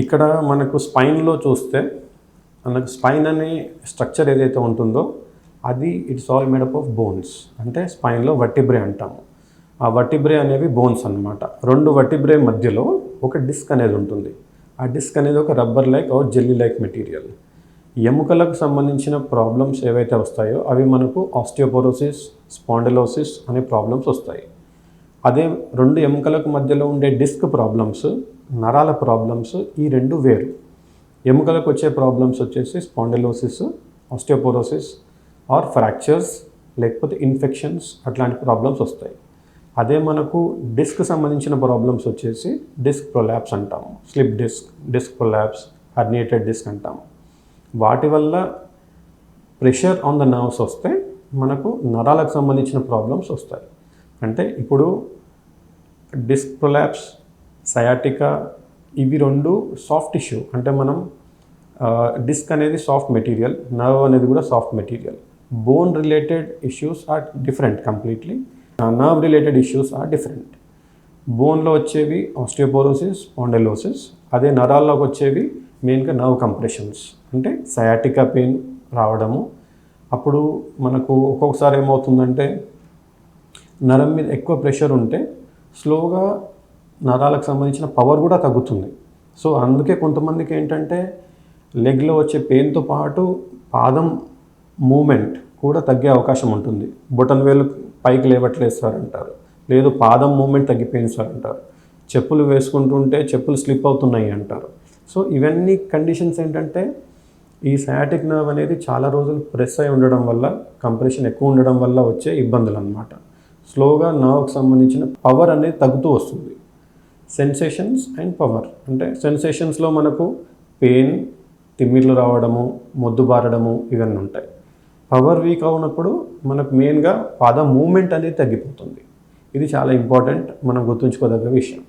ఇక్కడ మనకు స్పైన్లో చూస్తే మనకు స్పైన్ అనే స్ట్రక్చర్ ఏదైతే ఉంటుందో అది it's all made up of bones. అంటే స్పైన్లో వర్టిబ్రే అంటాము. ఆ వర్టిబ్రే అనేవి బోన్స్ అన్నమాట. రెండు వర్టిబ్రే మధ్యలో ఒక డిస్క్ అనేది ఉంటుంది. ఆ డిస్క్ అనేది ఒక rubber like or jelly like material. ఎముకలకు సంబంధించిన ప్రాబ్లమ్స్ ఏవైతే వస్తాయో అవి మనకు ఆస్టియోపోరోసిస్, స్పాండిలోసిస్ అనే ప్రాబ్లమ్స్ వస్తాయి. అదే రెండు ఎముకలకు మధ్యలో ఉండే డిస్క్ ప్రాబ్లమ్స్, నరాల ప్రాబ్లమ్స్ ఈ రెండు వేరు. ఎముకలకు వచ్చే ప్రాబ్లమ్స్ వచ్చేసి స్పాండిలోసిస్, ఆస్టియోపోరోసిస్ ఆర్ ఫ్రాక్చర్స్ లేకపోతే ఇన్ఫెక్షన్స్ అట్లాంటి ప్రాబ్లమ్స్ వస్తాయి. అదే మనకు డిస్క్ సంబంధించిన ప్రాబ్లమ్స్ వచ్చేసి డిస్క్ ప్రొలాప్స్ అంటాము, slip disc, disc prolapse, herniated disc అంటాము. వాటి వల్ల ప్రెషర్ ఆన్ ద నర్వ్స్ వస్తే మనకు నరాలకు సంబంధించిన ప్రాబ్లమ్స్ వస్తాయి. అంటే ఇప్పుడు డిస్క్ ప్రొలాప్స్, సయాటికా ఇవి రెండు సాఫ్ట్ టిష్యూ. అంటే మనం డిస్క్ అనేది సాఫ్ట్ మెటీరియల్, నర్వ్ అనేది కూడా soft material. Bone related issues are different completely. Nerve related issues are different. బోన్లో వచ్చేవి ఆస్టియోపోరోసిస్, స్పాండిలోసిస్. అదే నరాల్లోకి వచ్చేవి మెయిన్గా నర్వ్ కంప్రెషన్స్, అంటే సయాటికా పెయిన్ రావడము. అప్పుడు మనకు ఒక్కొక్కసారి ఏమవుతుందంటే నరం మీద ఎక్కువ ప్రెషర్ ఉంటే స్లోగా నరాలకు సంబంధించిన పవర్ కూడా తగ్గుతుంది. సో అందుకే కొంతమందికి ఏంటంటే లెగ్లో వచ్చే పెయిన్తో పాటు పాదం మూమెంట్ కూడా తగ్గే అవకాశం ఉంటుంది. బొటన్ వేలు పైకి లేవట్లేదు సార్ అంటారు, లేదు పాదం మూమెంట్ తగ్గిపోయింది సార్ అంటారు, చెప్పులు వేసుకుంటుంటే చెప్పులు స్లిప్ అవుతున్నాయి అంటారు. సో ఇవన్నీ కండిషన్స్ ఏంటంటే ఈ సయాటిక్ నర్వ్ అనేది చాలా రోజులు ప్రెస్ అయి ఉండడం వల్ల, కంప్రెషన్ ఎక్కువ ఉండడం వల్ల వచ్చే ఇబ్బందులు అన్నమాట. స్లోగా నర్వ్కి సంబంధించిన పవర్ అనేది తగ్గుతూ వస్తుంది. సెన్సేషన్స్ అండ్ పవర్ అంటే సెన్సేషన్స్లో మనకు పెయిన్, తిమ్మిర్లు రావడము, మొద్దు బారడము ఇవన్నీ ఉంటాయి. పవర్ వీక్ అవునప్పుడు మనకు మెయిన్గా పాదం మూమెంట్ అనేది తగ్గిపోతుంది. ఇది చాలా ఇంపార్టెంట్, మనం గుర్తుంచుకోదగ్గ విషయం.